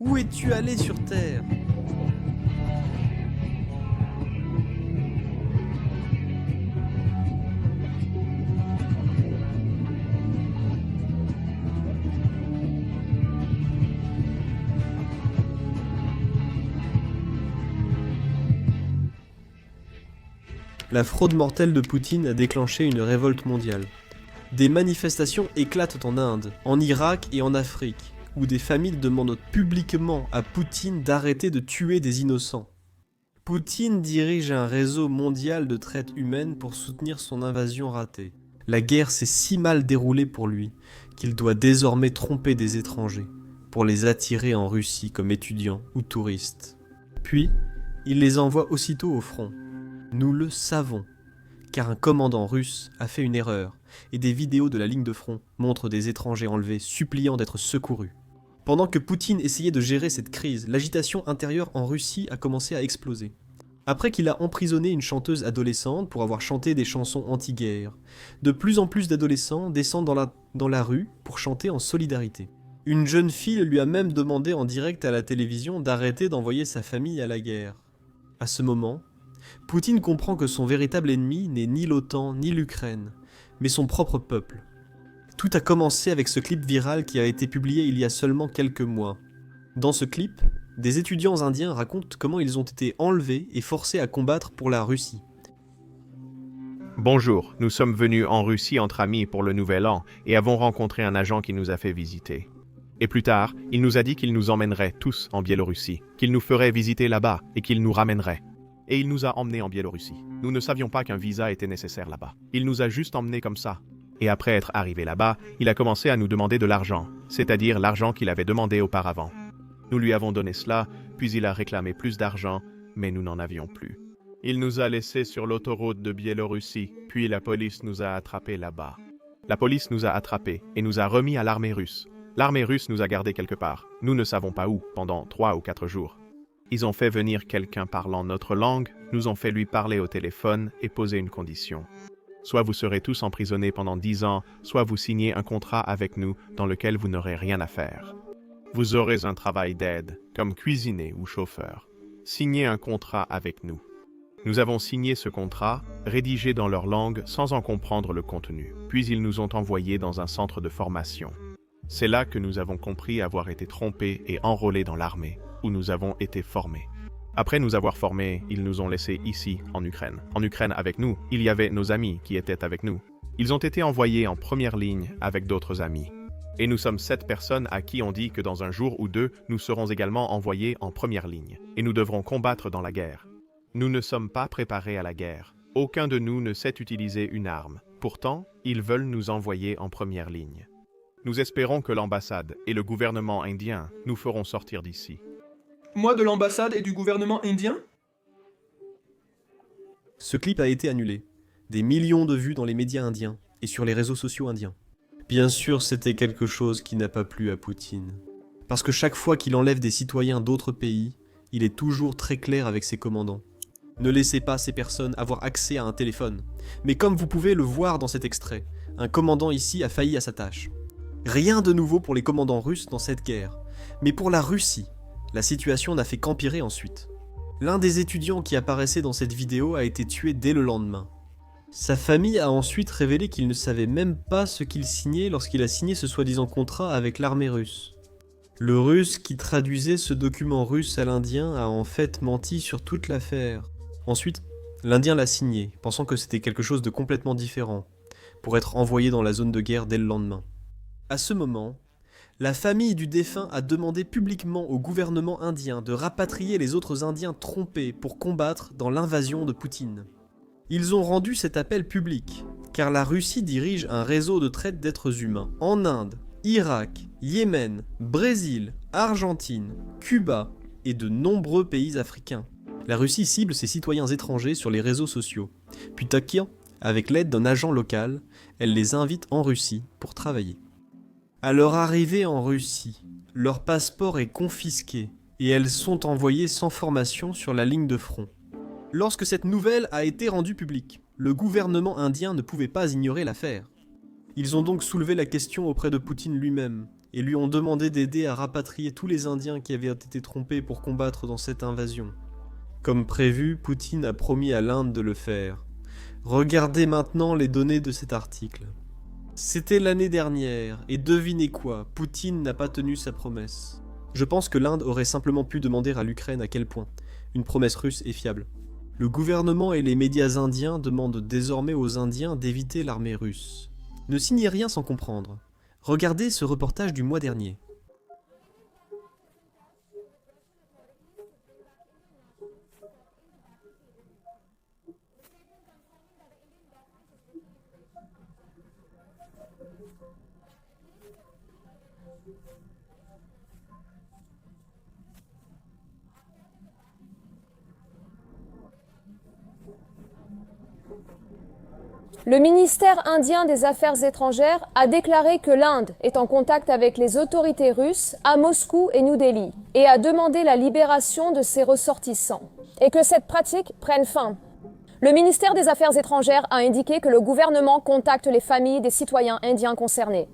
Où es-tu allé sur Terre? La fraude mortelle de Poutine a déclenché une révolte mondiale. Des manifestations éclatent en Inde, en Irak et en Afrique, où des familles demandent publiquement à Poutine d'arrêter de tuer des innocents. Poutine dirige un réseau mondial de traite humaine pour soutenir son invasion ratée. La guerre s'est si mal déroulée pour lui qu'il doit désormais tromper des étrangers pour les attirer en Russie comme étudiants ou touristes. Puis, il les envoie aussitôt au front. Nous le savons, car un commandant russe a fait une erreur et des vidéos de la ligne de front montrent des étrangers enlevés suppliant d'être secourus. Pendant que Poutine essayait de gérer cette crise, l'agitation intérieure en Russie a commencé à exploser. Après qu'il a emprisonné une chanteuse adolescente pour avoir chanté des chansons anti-guerre, de plus en plus d'adolescents descendent dans la rue pour chanter en solidarité. Une jeune fille lui a même demandé en direct à la télévision d'arrêter d'envoyer sa famille à la guerre. À ce moment, Poutine comprend que son véritable ennemi n'est ni l'OTAN ni l'Ukraine, mais son propre peuple. Tout a commencé avec ce clip viral qui a été publié il y a seulement quelques mois. Dans ce clip, des étudiants indiens racontent comment ils ont été enlevés et forcés à combattre pour la Russie. Bonjour, nous sommes venus en Russie entre amis pour le Nouvel An et avons rencontré un agent qui nous a fait visiter. Et plus tard, il nous a dit qu'il nous emmènerait tous en Biélorussie, qu'il nous ferait visiter là-bas et qu'il nous ramènerait. Et il nous a emmenés en Biélorussie. Nous ne savions pas qu'un visa était nécessaire là-bas. Il nous a juste emmenés comme ça. Et après être arrivé là-bas, il a commencé à nous demander de l'argent, c'est-à-dire l'argent qu'il avait demandé auparavant. Nous lui avons donné cela, puis il a réclamé plus d'argent, mais nous n'en avions plus. Il nous a laissés sur l'autoroute de Biélorussie, puis la police nous a attrapés là-bas. La police nous a attrapés et nous a remis à l'armée russe. L'armée russe nous a gardés quelque part, nous ne savons pas où, pendant 3 ou 4 jours. Ils ont fait venir quelqu'un parlant notre langue, nous ont fait lui parler au téléphone et poser une condition. Soit vous serez tous emprisonnés pendant 10 ans, soit vous signez un contrat avec nous dans lequel vous n'aurez rien à faire. Vous aurez un travail d'aide, comme cuisinier ou chauffeur. Signez un contrat avec nous. Nous avons signé ce contrat, rédigé dans leur langue sans en comprendre le contenu. Puis ils nous ont envoyés dans un centre de formation. C'est là que nous avons compris avoir été trompés et enrôlés dans l'armée, où nous avons été formés. Après nous avoir formés, ils nous ont laissés ici, en Ukraine. En Ukraine avec nous, il y avait nos amis qui étaient avec nous. Ils ont été envoyés en première ligne avec d'autres amis. Et nous sommes 7 personnes à qui on dit que dans un jour ou 2, nous serons également envoyés en première ligne. Et nous devrons combattre dans la guerre. Nous ne sommes pas préparés à la guerre. Aucun de nous ne sait utiliser une arme. Pourtant, ils veulent nous envoyer en première ligne. Nous espérons que l'ambassade et le gouvernement indien nous feront sortir d'ici. Moi de l'ambassade et du gouvernement indien? Ce clip a été annulé. Des millions de vues dans les médias indiens et sur les réseaux sociaux indiens. Bien sûr, c'était quelque chose qui n'a pas plu à Poutine. Parce que chaque fois qu'il enlève des citoyens d'autres pays, il est toujours très clair avec ses commandants. Ne laissez pas ces personnes avoir accès à un téléphone. Mais comme vous pouvez le voir dans cet extrait, un commandant ici a failli à sa tâche. Rien de nouveau pour les commandants russes dans cette guerre. Mais pour la Russie, la situation n'a fait qu'empirer ensuite. L'un des étudiants qui apparaissait dans cette vidéo a été tué dès le lendemain. Sa famille a ensuite révélé qu'il ne savait même pas ce qu'il signait lorsqu'il a signé ce soi-disant contrat avec l'armée russe. Le russe qui traduisait ce document russe à l'indien a en fait menti sur toute l'affaire. Ensuite, l'indien l'a signé, pensant que c'était quelque chose de complètement différent, pour être envoyé dans la zone de guerre dès le lendemain. À ce moment, la famille du défunt a demandé publiquement au gouvernement indien de rapatrier les autres Indiens trompés pour combattre dans l'invasion de Poutine. Ils ont rendu cet appel public, car la Russie dirige un réseau de traite d'êtres humains en Inde, Irak, Yémen, Brésil, Argentine, Cuba et de nombreux pays africains. La Russie cible ses citoyens étrangers sur les réseaux sociaux, puis taquin, avec l'aide d'un agent local, elle les invite en Russie pour travailler. À leur arrivée en Russie, leur passeport est confisqué et elles sont envoyées sans formation sur la ligne de front. Lorsque cette nouvelle a été rendue publique, le gouvernement indien ne pouvait pas ignorer l'affaire. Ils ont donc soulevé la question auprès de Poutine lui-même, et lui ont demandé d'aider à rapatrier tous les Indiens qui avaient été trompés pour combattre dans cette invasion. Comme prévu, Poutine a promis à l'Inde de le faire. Regardez maintenant les données de cet article. C'était l'année dernière, et devinez quoi, Poutine n'a pas tenu sa promesse. Je pense que l'Inde aurait simplement pu demander à l'Ukraine à quel point une promesse russe est fiable. Le gouvernement et les médias indiens demandent désormais aux Indiens d'éviter l'armée russe. Ne signez rien sans comprendre. Regardez ce reportage du mois dernier. Le ministère indien des Affaires étrangères a déclaré que l'Inde est en contact avec les autorités russes à Moscou et New Delhi et a demandé la libération de ses ressortissants et que cette pratique prenne fin. Le ministère des Affaires étrangères a indiqué que le gouvernement contacte les familles des citoyens indiens concernés.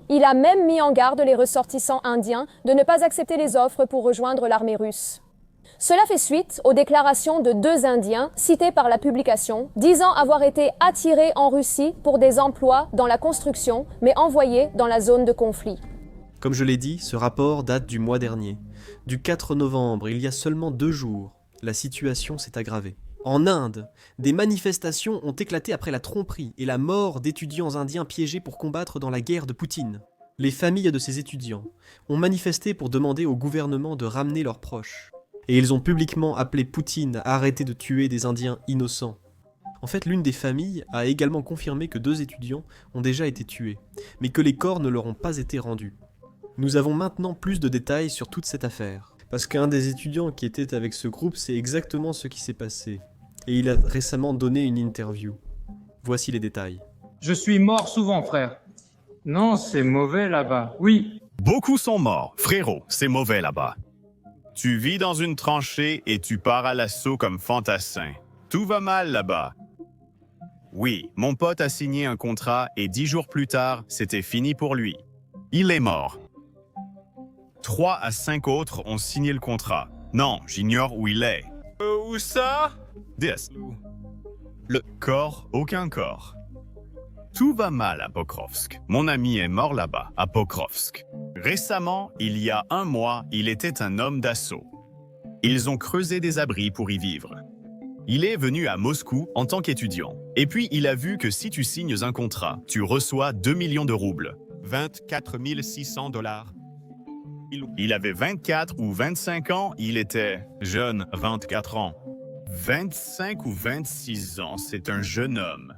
Il a même mis en garde les ressortissants indiens de ne pas accepter les offres pour rejoindre l'armée russe. Cela fait suite aux déclarations de 2 Indiens cités par la publication, disant avoir été attirés en Russie pour des emplois dans la construction, mais envoyés dans la zone de conflit. Comme je l'ai dit, ce rapport date du mois dernier. Du 4 novembre, il y a seulement 2 jours, la situation s'est aggravée. En Inde, des manifestations ont éclaté après la tromperie et la mort d'étudiants indiens piégés pour combattre dans la guerre de Poutine. Les familles de ces étudiants ont manifesté pour demander au gouvernement de ramener leurs proches. Et ils ont publiquement appelé Poutine à arrêter de tuer des Indiens innocents. En fait, l'une des familles a également confirmé que 2 étudiants ont déjà été tués, mais que les corps ne leur ont pas été rendus. Nous avons maintenant plus de détails sur toute cette affaire, parce qu'un des étudiants qui était avec ce groupe sait exactement ce qui s'est passé, et il a récemment donné une interview. Voici les détails. Je suis mort souvent, frère. Non, c'est mauvais là-bas. Oui. Beaucoup sont morts, frérot, c'est mauvais là-bas. Tu vis dans une tranchée et tu pars à l'assaut comme fantassin. Tout va mal là-bas. Oui, mon pote a signé un contrat et 10 jours plus tard, c'était fini pour lui. Il est mort. 3 à 5 autres ont signé le contrat. Non, j'ignore où il est. Où ça? 10. Le corps, aucun corps. Tout va mal à Pokrovsk. Mon ami est mort là-bas, à Pokrovsk. Récemment, il y a 1 mois, il était un homme d'assaut. Ils ont creusé des abris pour y vivre. Il est venu à Moscou en tant qu'étudiant. Et puis, il a vu que si tu signes un contrat, tu reçois 2 millions de roubles. 24 600 $. Il avait 24 ou 25 ans, il était jeune, 24 ans. 25 ou 26 ans, c'est un jeune homme.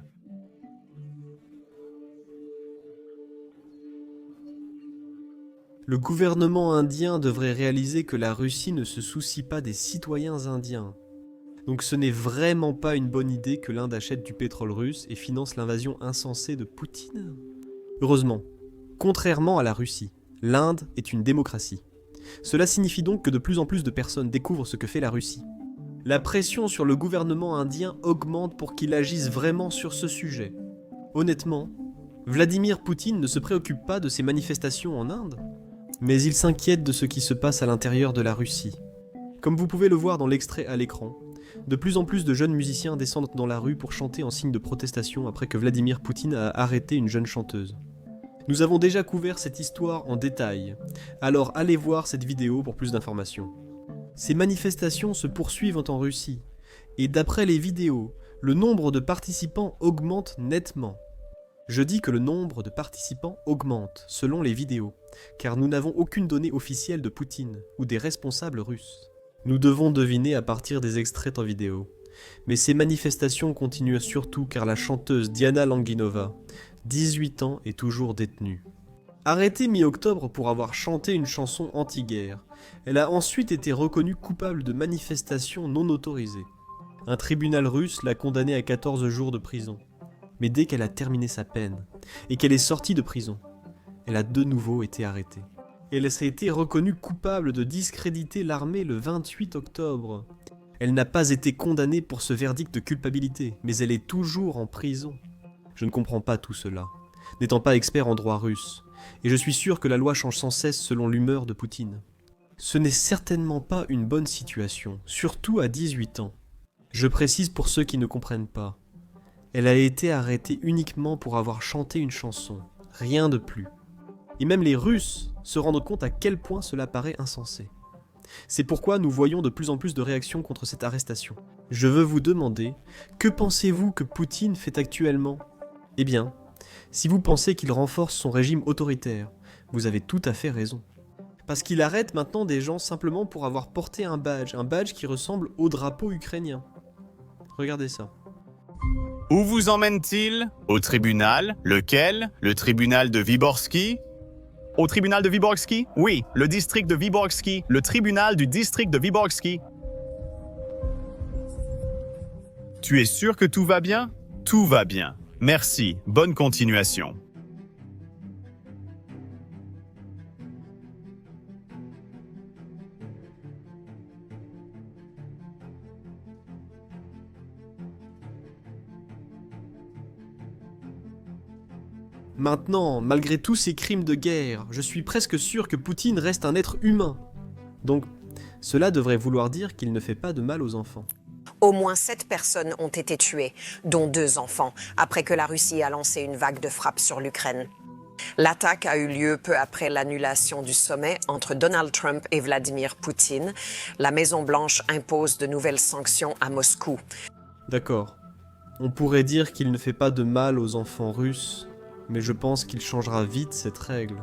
Le gouvernement indien devrait réaliser que la Russie ne se soucie pas des citoyens indiens. Donc ce n'est vraiment pas une bonne idée que l'Inde achète du pétrole russe et finance l'invasion insensée de Poutine. Heureusement, contrairement à la Russie, l'Inde est une démocratie. Cela signifie donc que de plus en plus de personnes découvrent ce que fait la Russie. La pression sur le gouvernement indien augmente pour qu'il agisse vraiment sur ce sujet. Honnêtement, Vladimir Poutine ne se préoccupe pas de ces manifestations en Inde, mais il s'inquiète de ce qui se passe à l'intérieur de la Russie. Comme vous pouvez le voir dans l'extrait à l'écran, de plus en plus de jeunes musiciens descendent dans la rue pour chanter en signe de protestation après que Vladimir Poutine a arrêté une jeune chanteuse. Nous avons déjà couvert cette histoire en détail, alors allez voir cette vidéo pour plus d'informations. Ces manifestations se poursuivent en Russie, et d'après les vidéos, le nombre de participants augmente nettement. Je dis que le nombre de participants augmente selon les vidéos, car nous n'avons aucune donnée officielle de Poutine ou des responsables russes. Nous devons deviner à partir des extraits en vidéo. Mais ces manifestations continuent surtout car la chanteuse Diana Languinova, 18 ans, est toujours détenue. Arrêtée mi-octobre pour avoir chanté une chanson anti-guerre, elle a ensuite été reconnue coupable de manifestations non autorisées. Un tribunal russe l'a condamnée à 14 jours de prison. Mais dès qu'elle a terminé sa peine, et qu'elle est sortie de prison, elle a de nouveau été arrêtée. Elle s'est été reconnue coupable de discréditer l'armée le 28 octobre. Elle n'a pas été condamnée pour ce verdict de culpabilité, mais elle est toujours en prison. Je ne comprends pas tout cela. N'étant pas expert en droit russe, Et je suis sûr que la loi change sans cesse selon l'humeur de Poutine. Ce n'est certainement pas une bonne situation, surtout à 18 ans. Je précise pour ceux qui ne comprennent pas. Elle a été arrêtée uniquement pour avoir chanté une chanson, rien de plus. Et même les Russes se rendent compte à quel point cela paraît insensé. C'est pourquoi nous voyons de plus en plus de réactions contre cette arrestation. Je veux vous demander, que pensez-vous que Poutine fait actuellement ? Eh bien, si vous pensez qu'il renforce son régime autoritaire, vous avez tout à fait raison. Parce qu'il arrête maintenant des gens simplement pour avoir porté un badge qui ressemble au drapeau ukrainien. Regardez ça. Où vous emmène-t-il? Au tribunal? Lequel? Le tribunal de Vyborgsky? Au tribunal de Vyborgsky? Oui, le district de Vyborgsky, le tribunal du district de Vyborgsky. Tu es sûr que tout va bien? Tout va bien. Merci, bonne continuation. Maintenant, malgré tous ces crimes de guerre, je suis presque sûr que Poutine reste un être humain. Donc, cela devrait vouloir dire qu'il ne fait pas de mal aux enfants. Au moins 7 personnes ont été tuées, dont 2 enfants, après que la Russie a lancé une vague de frappes sur l'Ukraine. L'attaque a eu lieu peu après l'annulation du sommet entre Donald Trump et Vladimir Poutine. La Maison-Blanche impose de nouvelles sanctions à Moscou. D'accord. On pourrait dire qu'il ne fait pas de mal aux enfants russes, mais je pense qu'il changera vite cette règle.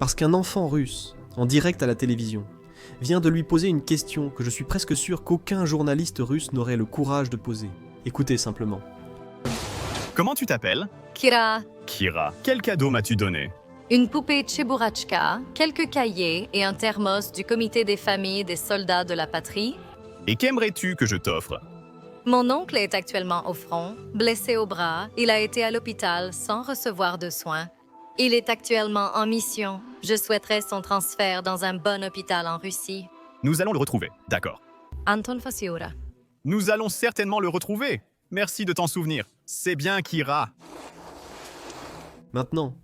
Parce qu'un enfant russe, en direct à la télévision, vient de lui poser une question que je suis presque sûr qu'aucun journaliste russe n'aurait le courage de poser. Écoutez simplement. Comment tu t'appelles? Kira, Kira. Quel cadeau m'as-tu donné? une poupée Cheburachka, quelques cahiers et un thermos du comité des familles des soldats de la patrie. Et qu'aimerais-tu que je t'offre? Mon oncle est actuellement au front, blessé au bras. Il a été à l'hôpital sans recevoir de soins. Il est actuellement en mission. Je souhaiterais son transfert dans un bon hôpital en Russie. Nous allons le retrouver, d'accord. Anton Fasiura. Nous allons certainement le retrouver. Merci de t'en souvenir. C'est bien, Kira. Maintenant,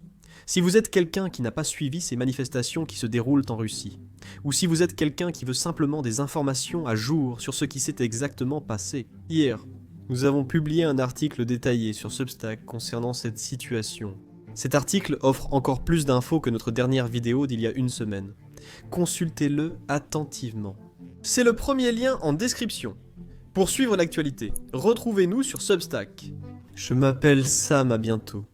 si vous êtes quelqu'un qui n'a pas suivi ces manifestations qui se déroulent en Russie, ou si vous êtes quelqu'un qui veut simplement des informations à jour sur ce qui s'est exactement passé, hier, nous avons publié un article détaillé sur Substack concernant cette situation. Cet article offre encore plus d'infos que notre dernière vidéo d'il y a une semaine. Consultez-le attentivement. C'est le premier lien en description. Pour suivre l'actualité, retrouvez-nous sur Substack. Je m'appelle Sam, à bientôt.